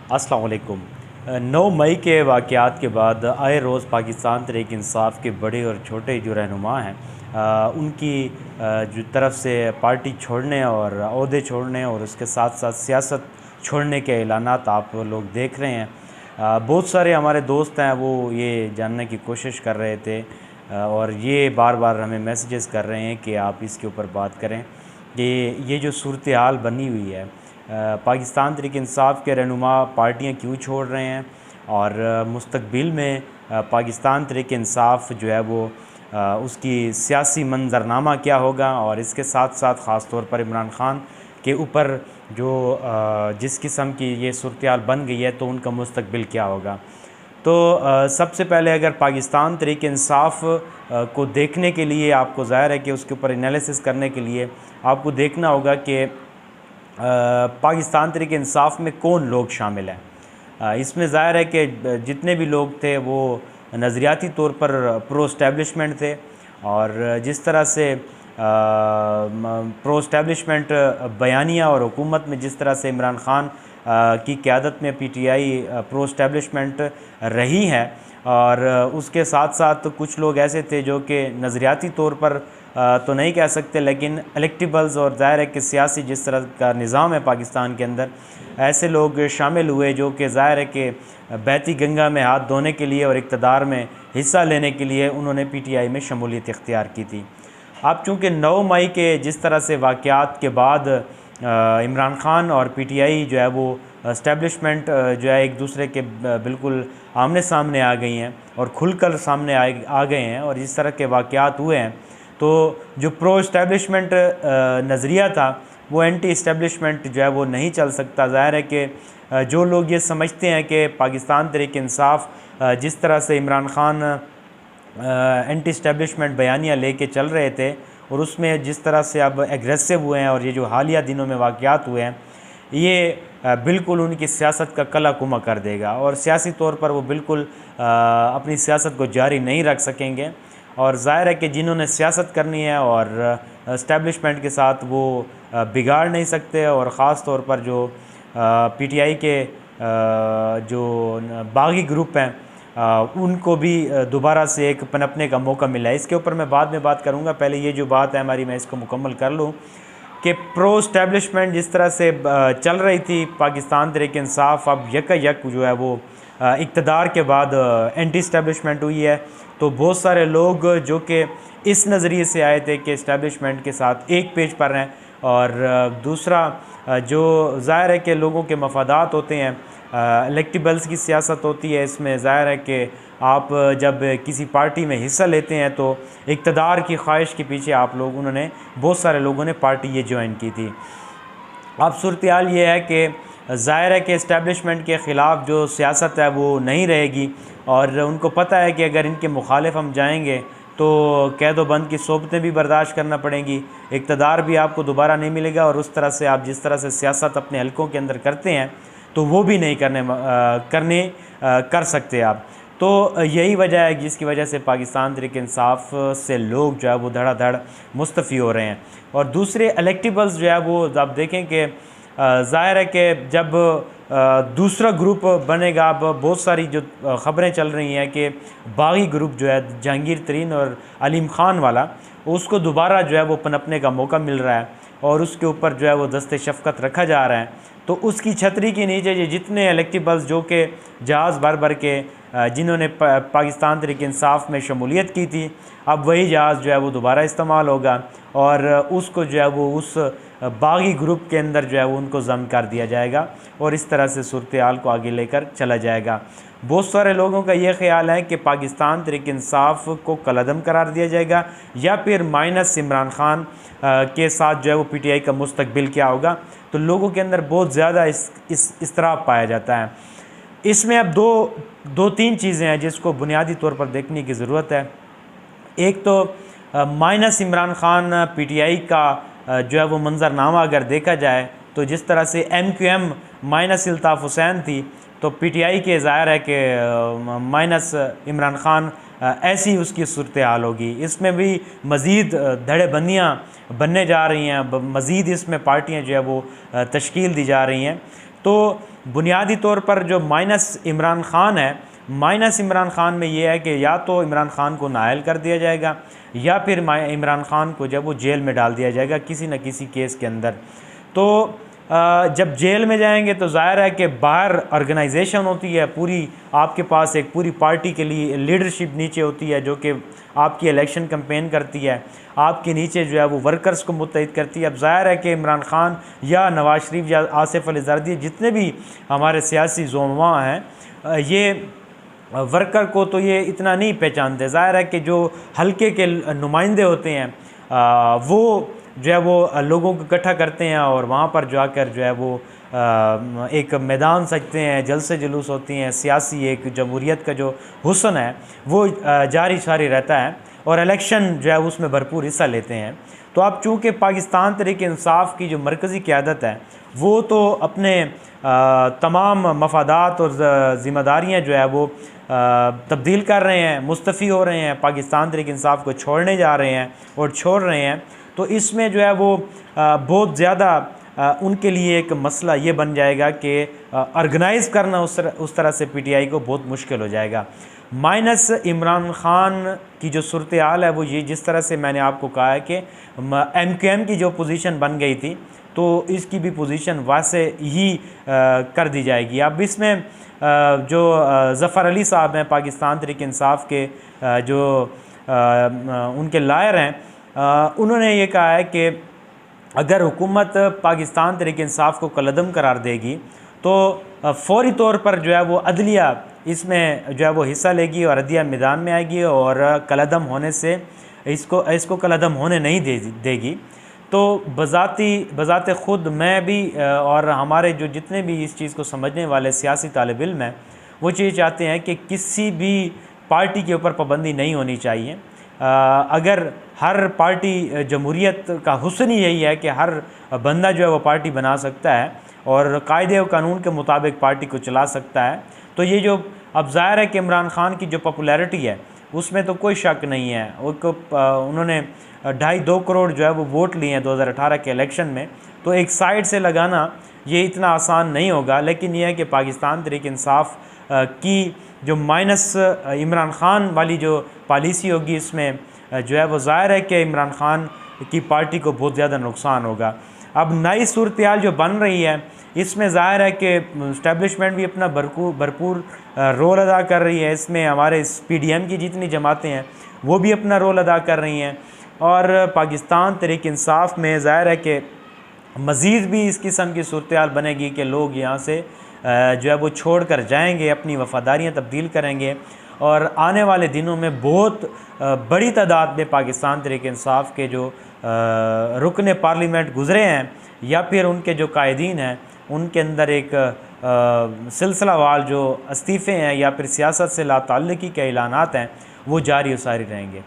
अस्सलाम वालेकुम। 9 मई के वाक़यात के बाद आए रोज़ पाकिस्तान तहरीक इंसाफ के बड़े और छोटे जो रहनुमा हैं उनकी जो तरफ से पार्टी छोड़ने और ओहदे छोड़ने और उसके साथ साथ सियासत छोड़ने के ऐलानात आप लोग देख रहे हैं। बहुत सारे हमारे दोस्त हैं वो ये जानने की कोशिश कर रहे थे और ये बार बार हमें मैसेजेस कर रहे हैं कि आप इसके ऊपर बात करें कि ये जो सूरत हाल बनी हुई है, पाकिस्तान तहरीक इंसाफ के रहनुमा पार्टियां क्यों छोड़ रहे हैं और मुस्तकबिल में पाकिस्तान तहरीक इंसाफ जो है वो उसकी सियासी मंजरनामा क्या होगा और इसके साथ साथ ख़ास तौर पर इमरान ख़ान के ऊपर जो जिस किस्म की ये सूरत हाल बन गई है तो उनका मुस्तकबिल क्या होगा। तो सबसे पहले अगर पाकिस्तान तहरीक इंसाफ को देखने के लिए आपको ज़ाहिर है कि उसके ऊपर एनालिसिस करने के लिए आपको देखना होगा कि पाकिस्तान तहरीक इंसाफ में कौन लोग शामिल हैं। इसमें ज़ाहिर है कि जितने भी लोग थे वो नज़रियाती तौर पर प्रो इस्टेब्लिशमेंट थे और जिस तरह से प्रो इस्टेब्लिशमेंट बयानिया और हुकूमत में जिस तरह से इमरान ख़ान की क़यादत में पीटीआई प्रो इस्टेब्लिशमेंट रही है और उसके साथ साथ कुछ लोग ऐसे थे जो कि नज़रियाती तौर पर तो नहीं कह सकते लेकिन इलेक्टेबल्स और ज़ाहिर है कि सियासी जिस तरह का निज़ाम है पाकिस्तान के अंदर ऐसे लोग शामिल हुए जो कि ज़ाहिर है कि बहती गंगा में हाथ धोने के लिए और इक़्तिदार में हिस्सा लेने के लिए उन्होंने पीटीआई में शमूलियत इख्तियार की थी। अब चूँकि 9 मई के जिस तरह से वाक़यात के बाद इमरान ख़ान और पीटीआई जो है वो इस्टेब्लिशमेंट जो है एक दूसरे के बिल्कुल आमने सामने आ गई हैं और खुलकर सामने आ गए हैं और इस तरह के वाक़यात हुए हैं तो जो प्रो इस्टेब्लिशमेंट नज़रिया था वो एंटी इस्टेब्लिशमेंट जो है वो नहीं चल सकता। ज़ाहिर है कि जो लोग ये समझते हैं कि पाकिस्तान तहरीक इंसाफ जिस तरह से इमरान ख़ान एंटी इस्टेब्लिशमेंट बयानियाँ लेके चल रहे थे और उसमें जिस तरह से अब एग्रेसिव हुए हैं और ये जो हालिया दिनों में वाक़यात हुए हैं ये बिल्कुल उनकी सियासत का कला कुमा कर देगा और सियासी तौर पर वो बिल्कुल अपनी सियासत को जारी नहीं रख सकेंगे और ज़ाहिर है कि जिन्होंने सियासत करनी है और इस्टेब्लिशमेंट के साथ वो बिगाड़ नहीं सकते और ख़ास तौर पर जो पीटीआई के जो बागी ग्रुप हैं उनको भी दोबारा से एक पनपने का मौका मिला है। इसके ऊपर मैं बाद में बात करूंगा, पहले ये जो बात है हमारी मैं इसको मुकम्मल कर लूँ कि प्रो इस्टेब्लिशमेंट जिस तरह से चल रही थी पाकिस्तान तहरीक इंसाफ अब यक जो है वो इक़्तिदार के बाद एंटी इस्टेब्लिशमेंट हुई है। तो बहुत सारे लोग जो कि इस नज़रिए से आए थे कि इस्टेब्लिशमेंट के साथ एक पेज पर हैं और दूसरा जो ज़ाहिर है कि लोगों के मफादात होते हैं, इलेक्टेबल्स की सियासत होती है, इसमें ज़ाहिर है कि आप जब किसी पार्टी में हिस्सा लेते हैं तो इक़्तिदार की ख्वाहिश के पीछे आप लोग उन्होंने बहुत सारे लोगों ने पार्टी ये ज्वाइन की थी। अब सूरत हाल ये है कि ज़ाहिर है कि इस्टेब्लिशमेंट के ख़िलाफ़ जो सियासत है वो नहीं रहेगी और उनको पता है कि अगर इनके मुखालिफ हम जाएंगे तो कैद व बंद की सोबतें भी बर्दाश्त करना पड़ेंगी, इक़्तिदार भी आपको दोबारा नहीं मिलेगा और उस तरह से आप जिस तरह से सियासत अपने हलकों के अंदर करते हैं तो वो भी नहीं कर सकते आप। तो यही वजह है जिसकी वजह से पाकिस्तान तहरीक इंसाफ से लोग जो है वो धड़ाधड़ मुस्तफ़ी हो रहे हैं और दूसरे इलेक्टेबल्स जो है वो आप देखें कि ज़ाहिर है कि जब दूसरा ग्रुप बनेगा, अब बहुत सारी जो ख़बरें चल रही हैं कि बागी ग्रुप जो है जहांगीर तरीन और अलीम ख़ान वाला उसको दोबारा जो है वो पनपने का मौका मिल रहा है और उसके ऊपर जो है वो दस्ते शफ़क़त रखा जा रहा है। तो उसकी छतरी के नीचे ये जितने इलेक्टेबल्स जो कि जहाज़ भर के जिन्होंने पाकिस्तान तहरीक इंसाफ में शमूलियत की थी अब वही जहाज़ जो है वो दोबारा इस्तेमाल होगा और उसको जो है वो उस बागी ग्रुप के अंदर जो है वो उनको ज़म कर दिया जाएगा और इस तरह से सूरत हाल को आगे लेकर चला जाएगा। बहुत सारे लोगों का ये ख्याल है कि पाकिस्तान तहरीक इंसाफ को कलअदम करार दिया जाएगा या फिर माइनस इमरान ख़ान के साथ जो है वो पीटीआई का मुस्तकबिल क्या होगा। तो लोगों के अंदर बहुत ज़्यादा इस्तराब पाया जाता है। इसमें अब दो तीन चीज़ें हैं जिसको बुनियादी तौर पर देखने की ज़रूरत है। एक तो माइनस इमरान ख़ान पीटीआई का जो है वो मंजरनामा अगर देखा जाए तो जिस तरह से MQM माइनस अल्ताफ़ हुसैन थी तो पीटीआई के ज़ाहिर है कि माइनस इमरान ख़ान ऐसी उसकी सूरत हाल होगी। इसमें भी मज़ीद धड़ेबंदियाँ बनने जा रही हैं, मज़ीद इसमें पार्टियाँ जो है वो तश्कील दी जा रही हैं। तो बुनियादी तौर पर जो माइनस इमरान ख़ान है, माइनस इमरान ख़ान में ये है कि या तो इमरान ख़ान को नाअहल कर दिया जाएगा या फिर इमरान ख़ान को जब वो जेल में डाल दिया जाएगा किसी न किसी केस के अंदर। तो जब जेल में जाएंगे तो ज़ाहिर है कि बाहर ऑर्गेनाइजेशन होती है पूरी, आपके पास एक पूरी पार्टी के लिए लीडरशिप नीचे होती है जो कि आपकी इलेक्शन कैंपेन करती है, आपके नीचे जो है वो वर्कर्स को मुत्तहिद करती है। अब ज़ाहिर है कि इमरान ख़ान या नवाज़ शरीफ या आसिफ अली ज़रदारी जितने भी हमारे सियासी ज़ुमा हैं, ये वर्कर को तो ये इतना नहीं पहचानते। ज़ाहिर है कि जो हल्के के नुमाइंदे होते हैं वो जो है वो लोगों को इकट्ठा करते हैं और वहाँ पर जाकर जो है वो एक मैदान सजते हैं, जलसे जुलूस होती हैं, सियासी एक जमहूरियत का जो हुस्न है वो जारी सारी रहता है और इलेक्शन जो है उसमें भरपूर हिस्सा लेते हैं। तो अब चूँकि पाकिस्तान तहरीक-ए-इंसाफ की जो मरकज़ी क़यादत है वो तो अपने तमाम मफादात और ज़िम्मेदारियाँ जो है वो तब्दील कर रहे हैं, मुस्तफ़ी हो रहे हैं, पाकिस्तान तहरीक-ए-इंसाफ को छोड़ने जा रहे हैं और छोड़ रहे हैं। तो इसमें जो है वो बहुत ज़्यादा उनके लिए एक मसला ये बन जाएगा कि ऑर्गेनाइज़ करना उस तरह से पीटीआई को बहुत मुश्किल हो जाएगा। माइनस इमरान ख़ान की जो सूरत हाल है वो ये, जिस तरह से मैंने आपको कहा है कि MQM की जो पोजीशन बन गई थी तो इसकी भी पोजीशन वैसे ही कर दी जाएगी। अब इसमें जो ज़फ़र अली साहब हैं पाकिस्तान तहरीक-ए-इंसाफ के जो उनके लायर हैं, उन्होंने ये कहा है कि अगर हुकूमत पाकिस्तान तहरीक-ए-इंसाफ को कलअदम करार देगी तो फ़ौरी तौर पर जो है वो अदलिया इसमें जो है वो हिस्सा लेगी और अदलिया मैदान में आएगी और कलअदम होने से इसको कलअदम होने नहीं देगी। तो बज़ाते ख़ुद मैं भी और हमारे जो जितने भी इस चीज़ को समझने वाले सियासी तालिब इल्म हैं वो चीज़ चाहते हैं कि किसी भी पार्टी के ऊपर पाबंदी नहीं होनी चाहिए। अगर हर पार्टी, जमहूरियत का हुस्न ही यही है कि हर बंदा जो है वो पार्टी बना सकता है और कायदे और कानून के मुताबिक पार्टी को चला सकता है। तो ये जो अब ज़ाहिर है कि इमरान ख़ान की जो पॉपुलैरिटी है उसमें तो कोई शक नहीं है। उन्होंने 2.5 करोड़ जो है वो वोट लिए हैं 2018 के इलेक्शन में, तो एक साइड से लगाना ये इतना आसान नहीं होगा। लेकिन यह है कि पाकिस्तान तहरीक-ए-इंसाफ की जो माइनस इमरान ख़ान वाली जो पॉलिसी होगी इसमें जो है वो ज़ाहिर है कि इमरान ख़ान की पार्टी को बहुत ज़्यादा नुकसान होगा। अब नई सूरत हाल जो बन रही है इसमें ज़ाहिर है कि इस्टेब्लिशमेंट भी अपना भरपूर रोल अदा कर रही है। इसमें हमारे PDM की जितनी जमातें हैं वो भी अपना रोल अदा कर रही हैं और पाकिस्तान तहरीक-ए-इंसाफ में ज़ाहिर है कि मज़ीद भी इस किस्म की सूरत हाल बनेगी कि लोग यहाँ से जो है वो छोड़ कर जाएंगे, अपनी वफ़ादारियाँ तब्दील करेंगे और आने वाले दिनों में बहुत बड़ी तादाद में पाकिस्तान तहरीक-ए-इंसाफ के जो रुकने पार्लियामेंट गुज़रे हैं या फिर उनके जो कायदीन हैं उनके अंदर एक सिलसिलावार जो इस्तीफ़े हैं या फिर सियासत से लाताल्लुक़ी के ऐलानात हैं वो जारी व सारी रहेंगे।